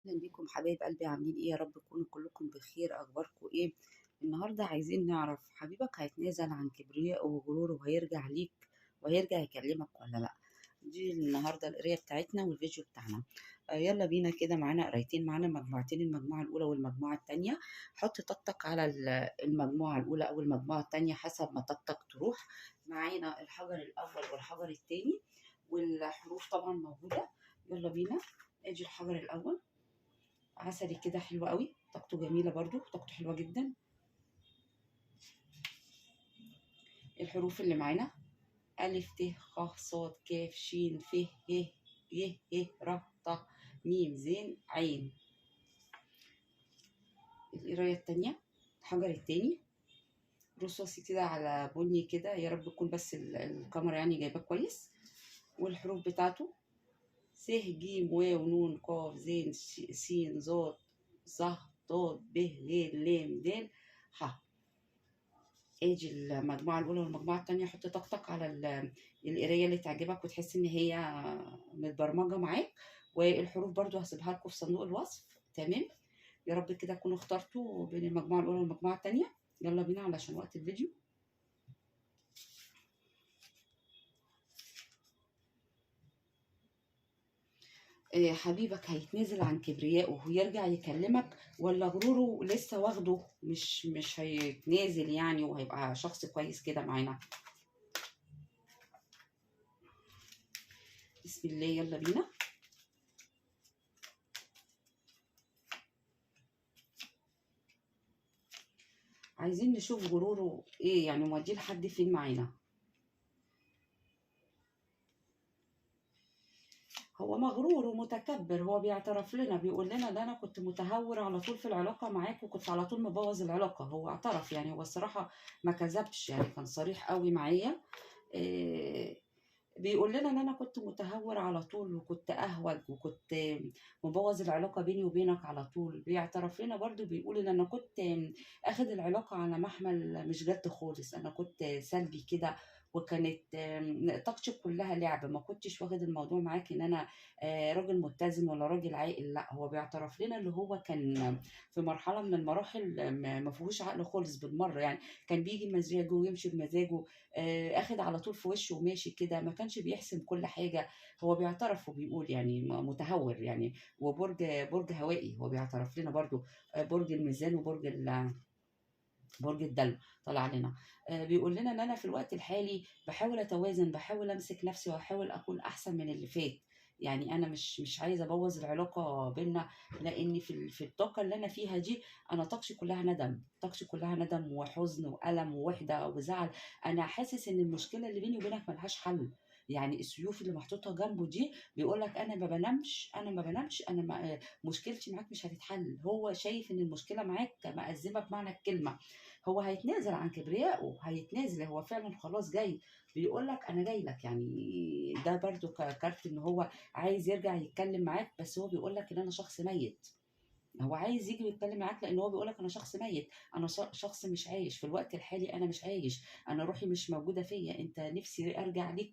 أهلا بيكم حبايب قلبي، عاملين ايه؟ يا رب تكونوا كلكم بخير. اخباركم ايه؟ النهارده عايزين نعرف حبيبك هيتنازل عن كبريائه وغروره وهيرجع ليك وهيرجع يكلمك ولا لا؟ دي النهارده القرايه بتاعتنا والفيديو بتاعنا. يلا بينا كده. معانا قرايتين، معانا مجموعتين، المجموعه الاولى والمجموعه الثانيه. حط طاقتك على المجموعه الاولى او المجموعه الثانيه حسب ما طاقتك تروح. معانا الحجر الاول والحجر الثاني والحروف طبعا موجوده. يلا بينا. ادي الحجر الاول، عسلي كده، حلو قوي، طاقته جميله، برضو طاقته حلوه جدا. الحروف اللي معانا: الف ت خ ص ك ش ف ه ي ه ر ط م ز عين. القرايه التانية، الحجر التاني، رصاصي كده على بني كده، يا رب تكون بس الكاميرا يعني جايباه كويس. والحروف بتاعته: س ج و ن ق ز س ظ ظ ط ب غ ل د ح. ادي المجموعه الاولى والمجموعه الثانيه. حط طاقتك على القرايه اللي تعجبك وتحس ان هي متبرمجه معاك. والحروف برضو هسيبها لكم في صندوق الوصف. تمام. يا رب كده تكونوا اخترتوا بين المجموعه الاولى والمجموعه الثانيه. يلا بينا علشان وقت الفيديو. حبيبك هيتنازل عن كبريائه ويرجع يكلمك، ولا غروره لسه واخده مش هيتنازل يعني، وهيبقى شخص كويس كده معانا؟ بسم الله، يلا بينا. عايزين نشوف غروره ايه يعني، موديه لحد فين معانا. هو مغرور ومتكبر، هو بيعترف لنا، بيقول لنا ده انا كنت متهور على طول في العلاقه معاك وكنت على طول مبوظ العلاقه. هو اعترف يعني، هو الصراحه ما كذبش يعني، كان صريح قوي معايا. إيه، بيقول لنا ان انا كنت متهور على طول وكنت اهوج وكنت مبوظ العلاقه بيني وبينك على طول. بيعترف لنا برضو، بيقول ان انا كنت اخد العلاقه على محمل مش جد خالص، انا كنت سلبي كده. وكانت طاقتي كلها لعب، ما كنتش واخد الموضوع معاك ان انا راجل متزن ولا راجل عاقل. لا، هو بيعترف لنا اللي هو كان في مرحله من المراحل ما فيهوش عقل خالص بالمره يعني. كان بيجي بمزاجه ويمشي بمزاجه، اخد على طول في وشه وماشي كده، ما كانش بيحسم كل حاجه. هو بيعترف وبيقول يعني متهور يعني. برج هوائي، هو بيعترف لنا برضو. برج الميزان وبرج برج الدلو طلع لنا. بيقول لنا ان انا في الوقت الحالي بحاول اتوازن، بحاول امسك نفسي واحاول اكون احسن من اللي فات. يعني انا مش عايزه ابوظ العلاقه بينا، لان في الطاقه اللي انا فيها دي، انا طاقتي كلها ندم، طاقتي كلها ندم وحزن والم ووحده وزعل. انا حاسس ان المشكله اللي بيني وبينك ملهاش حل. يعني السيوف اللي محطوطه جنبه دي بيقول لك انا ما بنامش، انا ما بنامش، انا ما مشكلتي معاك مش هتتحل. هو شايف ان المشكله معاك مأزمه بمعنى الكلمه. هو هيتنازل عن كبريائه، هيتنازل، هو فعلا خلاص جاي. بيقول لك انا جاي لك يعني. ده برضو كارت ان هو عايز يرجع يتكلم معاك، بس هو بيقول لك ان انا شخص ميت. هو عايز يجي يتكلم معاك لان هو بيقول لك انا شخص ميت، انا شخص مش عايش في الوقت الحالي، انا مش عايش، انا روحي مش موجوده فيا، انت نفسي ارجع ليك.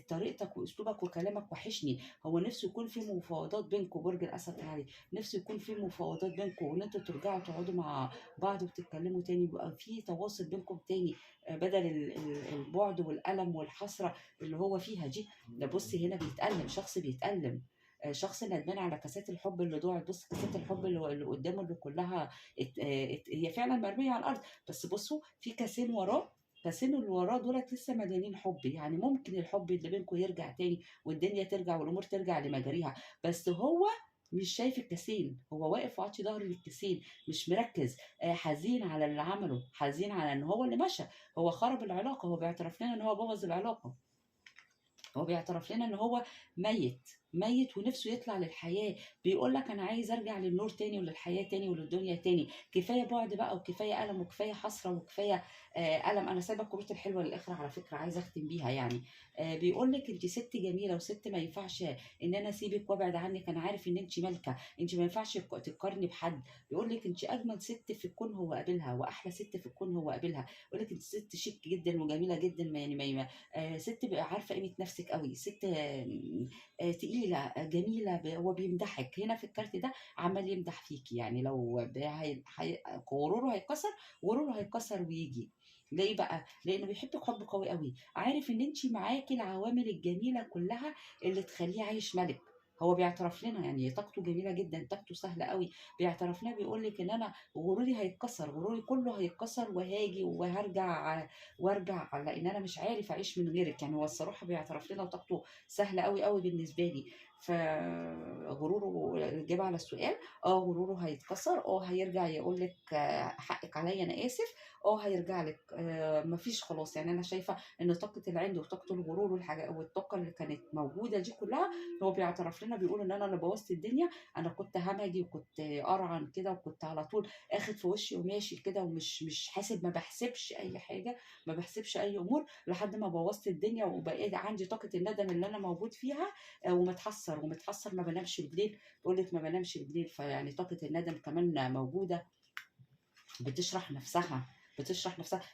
طريقتك واسلوبك وكلامك وحشني. هو نفسه يكون في مفاوضات بينكم، برج الاسد العالي، نفسه يكون في مفاوضات بينكم وان انتوا ترجعوا تقعدوا مع بعض وتتكلموا تاني، يبقى في تواصل بينكم تاني. بدل البعد والالم والحسره اللي هو فيها دي. ده بصي هنا بيتألم، شخص بيتألم. شخص ندمان على كاسات الحب اللي ضاعت. بص كاسات الحب اللي قدامه اللي كلها هي فعلا مرميه على الارض. بس بصوا في كاسين وراه، كاسين اللي وراه دولت لسه مليانين حب. يعني ممكن الحب اللي بينكم يرجع تاني والدنيا ترجع والامور ترجع لمجاريها. بس هو مش شايف الكاسين، هو واقف وعاطي ظهر للكاسين، مش مركز. حزين على اللي عمله، حزين على ان هو اللي مشى، هو خرب العلاقه. هو بيعترف لنا ان هو بوظ العلاقه. هو بيعترف لنا ان هو ميت، ميت ونفسه يطلع للحياة. بيقول لك انا عايز ارجع للنور تاني وللحياة تاني وللدنيا تاني. كفاية بعد بقى وكفاية ألم وكفاية حسرة وكفاية ألم. انا سايبه الكروت الحلوة للآخر على فكرة، عايزة اختم بيها يعني. بيقول لك انت ست جميلة وست ما ينفعش ان انا اسيبك وابعد عنك، انا عارف ان انت مالكة، انت ما ينفعش تقارني بحد. بيقول لك انت اجمل ست في الكون هو قابلها، واحلى ست في الكون هو قابلها. بيقول لك انت ست شيك جدا وجميلة جدا، ما يعني ما ست بقى عارفه قيمه نفسك قوي، ست تقيله جميله جميله، هو بيمدحك هنا في الكارت ده، عمال يمدح فيكي. يعني لو غروره هيتكسر، غروره هيتكسر ويجي. ليه بقى؟ لانه بيحبك حب قوي قوي، عارف ان انت معاكي العوامل الجميله كلها اللي تخليه عايش ملك. هو بيعترف لنا، يعني طاقته جميله جدا، طاقته سهله قوي. بيعترف لنا بيقول لك ان انا غروري هيتكسر، غروري كله هيتكسر، وهاجي وارجع، لان انا مش عارف اعيش من غيرك. يعني هو الصراحه بيعترف لنا، وطاقته سهله قوي قوي بالنسبه لي. فغروره، الاجابه على السؤال، غروره هيتكسر، هيرجع يقول لك حقك عليا، انا اسف. هيرجع لك، مفيش خلاص. يعني انا شايفه ان طاقه العند وطاقه الغرور والحاجه والطاقه اللي كانت موجوده دي كلها، هو بيعترف لنا بيقول ان انا اللي بوظت الدنيا. انا كنت همجي، وكنت قرعن كده، وكنت على طول اخد في وشي وماشي كده، ومش مش حاسب، ما بحسبش اي حاجه، ما بحسبش اي امور، لحد ما بوظت الدنيا وبقيت عندي طاقه الندم اللي انا موجود فيها. ومتحسر ما بنامش بالليل. بقول لك ما بنامش بالليل. فيعني طاقه الندم كمان موجوده، بتشرح نفسها،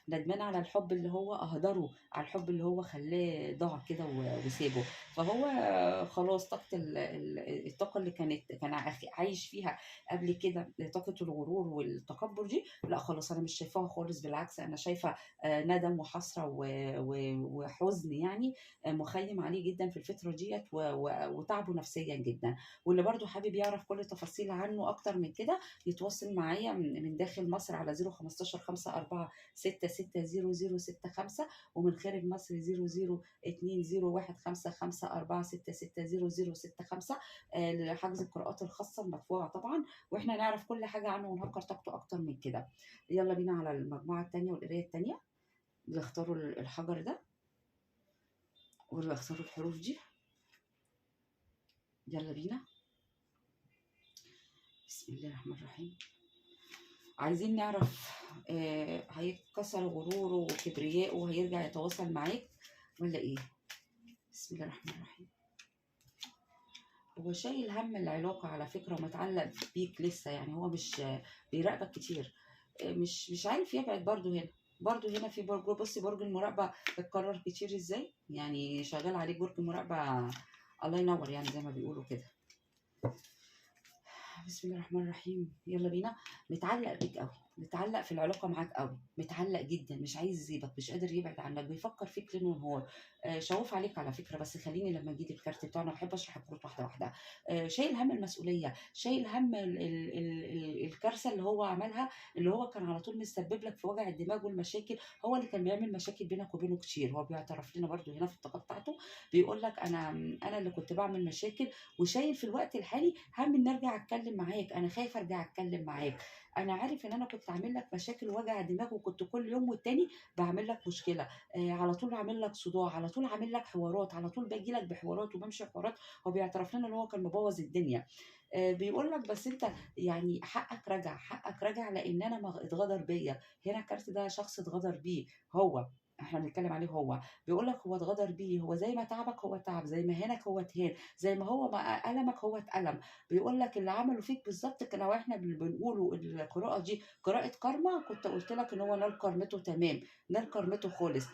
ندمان على الحب اللي هو اهدره، على الحب اللي هو خلاه ضاع كده وسابه. فهو خلاص طاقه الطاقه اللي كان عايش فيها قبل كده، طاقه الغرور والتكبر دي، لا خلاص انا مش شايفاها خالص. بالعكس انا شايفه ندم وحسره وحزن، يعني مخيم عليه جدا في الفتره ديت، وتعبه نفسيا جدا. واللي برضو حابب يعرف كل تفاصيل عنه اكتر من كده، يتواصل معايا من داخل مصر على 015 54 66 0065، ومن خارج مصر 0020155546600065 لحجز القراءات الخاصة المدفوعة طبعا. واحنا نعرف كل حاجة عنه ونهكر طاقته أكتر من كده. يلا بينا على المجموعة التانية والقراية التانية، اللي اختاروا الحجر ده واللي اختاروا الحروف دي. يلا بينا. بسم الله الرحمن الرحيم. عايزين نعرف هيتكسر غروره وكبريائه وهيرجع يتواصل معاك ولا ايه؟ بسم الله الرحمن الرحيم. هو شايل هم العلاقة على فكرة، ومتعلق بيك لسه. يعني هو مش بيراقبك كتير، مش عارف يبعد. برضو هنا في برج، بصي برج المراقبة اتكرر كتير ازاي، يعني شغال عليك برج المراقبة. الله ينور، يعني زي ما بيقولوا كده. بسم الله الرحمن الرحيم. يلا بينا. متعلق بيك قوي، متعلق في العلاقه معاك قوي، متعلق جدا، مش عايز يسيبك، مش قادر يبعد عنك، بيفكر فيك ليل ونهار. شوف عليك على فكره. بس خليني لما اجيب الكارت بتاعنا بحب اشرح الكروت واحده واحده. شايل هم المسؤوليه، شايل هم الكارثه اللي هو عملها، اللي هو كان على طول مسبب لك في وجع الدماغ والمشاكل. هو اللي كان بيعمل مشاكل بينك وبينه كتير. هو بيعترف لنا برضو هنا في الطاقه بتاعته، بيقول لك انا اللي كنت بعمل مشاكل، وشايل في الوقت الحالي هم ان ارجع اتكلم معاك. انا خايف ارجع اتكلم معاك. انا عارف ان انا كنت عامل لك مشاكل ووجع دماغ، وكنت كل يوم والتاني بعمل لك مشكله. على طول عامل لك صداع، على طول عامل لك حوارات، على طول باجي لك بحوارات وبمشي حوارات. هو بيعترف لنا ان هو كان مبوظ الدنيا. بيقول لك بس انت يعني حقك رجع، حقك رجع، لان انا ما اتغدر بيا. هنا الكارت ده شخص اتغدر بيه. هو احنا بنتكلم عليه هو. بيقول لك هو اتغدر بيه. هو زي ما تعبك هو تعب، زي ما هانك هو اتهان، زي ما هو ما ألمك هو اتألم. بيقول لك اللي عمله فيك بالظبط كان، لو احنا بنقوله القراءة دي قراءة كارما، كنت قلت لك ان هو نال كارمته تمام، نال كارمته خالص.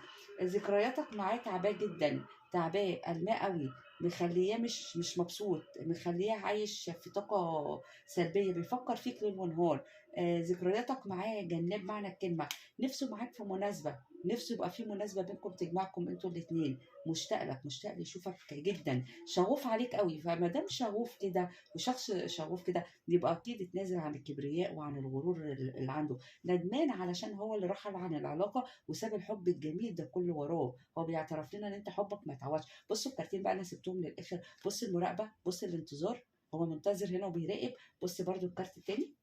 ذكرياتك معاه تعباه جدا، تعباه الماء قوي، مخليه مش مبسوط، مخليه عايش في طاقة سلبية، بيفكر فيك ليل ونهار. ذكرياتك معاه جناب معنى الكلمة. نفسه معاك في مناسبة، نفسه يبقى في مناسبة بينكم تجمعكم انتوا الاتنين. مشتاق لك، مشتاق يشوفك جدا، شغوف عليك قوي. فما دام شغوف كده وشخص شغوف كده، يبقى اكيد اتنازل عن الكبرياء وعن الغرور اللي عنده. ندمان علشان هو اللي رحل عن العلاقه وساب الحب الجميل ده كله وراه. هو بيعترف لنا ان انت حبك ما اتعوضش. بصوا الكارتين بقى انا سبتهم للاخر. بص المراقبه، بص الانتظار، هو منتظر هنا وبيراقب. بص برضو الكارت التاني،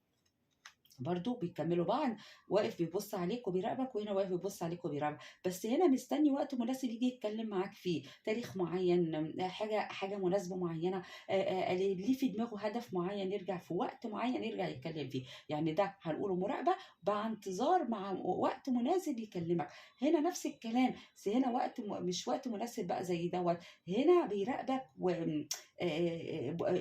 برضو بيكملوا بعض. واقف بيبص عليك وبيراقبك، وهنا واقف بيبص عليك وبيراقبك، بس هنا مستني وقت مناسب يجي يتكلم معاك فيه. تاريخ معين، حاجه مناسبه معينه، ليه في دماغه هدف معين، يرجع في وقت معين يرجع يتكلم فيه. يعني ده هنقوله مراقبه مع انتظار، مع وقت مناسب يكلمك. هنا نفس الكلام، بس هنا وقت مش وقت مناسب بقى زي دوت. هنا بيراقبك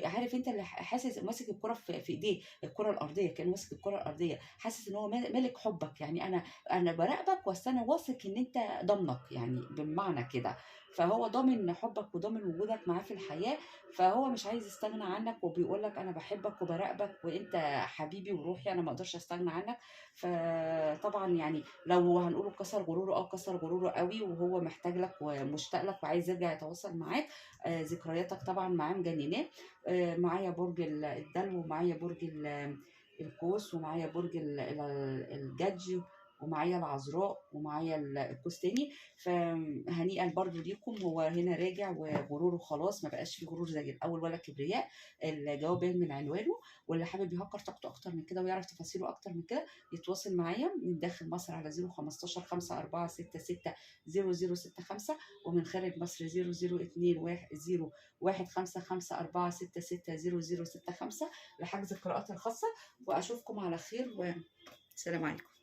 عارف انت اللي حاسس ماسك الكره في ايديه، الكره الارضيه، كان ماسك الكره الارضيه، حاسس ان هو مالك حبك، يعني انا براقبك بس انا واثق ان انت ضامنك، يعني بالمعنى كده. فهو ضامن حبك وضامن وجودك معاه في الحياه، فهو مش عايز يستغنى عنك، وبيقول لك انا بحبك وبراقبك وانت حبيبي وروحي، انا ما اقدرش استغنى عنك. فطبعا يعني لو هنقوله كسر غروره، كسر غروره قوي، وهو محتاج لك ومشتاق لك وعايز يرجع يتواصل معاك. ذكرياتك طبعا معاه مجنناه. معايا برج الدلو، ومعايا برج القوس، ومعايا برج الجدي، ومعايا العذراء، ومعايا القوس تاني. فهنيئا برضو ليكم، هو هنا راجع وغروره خلاص، ما بقاش فيه غرور زي الاول ولا كبرياء. الجواب باين من عنوانه. واللي حابب يهكر طاقته اكتر من كده ويعرف تفاصيله اكتر من كده، يتواصل معايا من داخل مصر على 015 5466 0065، ومن خارج مصر 00210155466 0065 لحجز القراءات الخاصة. واشوفكم على خير، وسلام عليكم.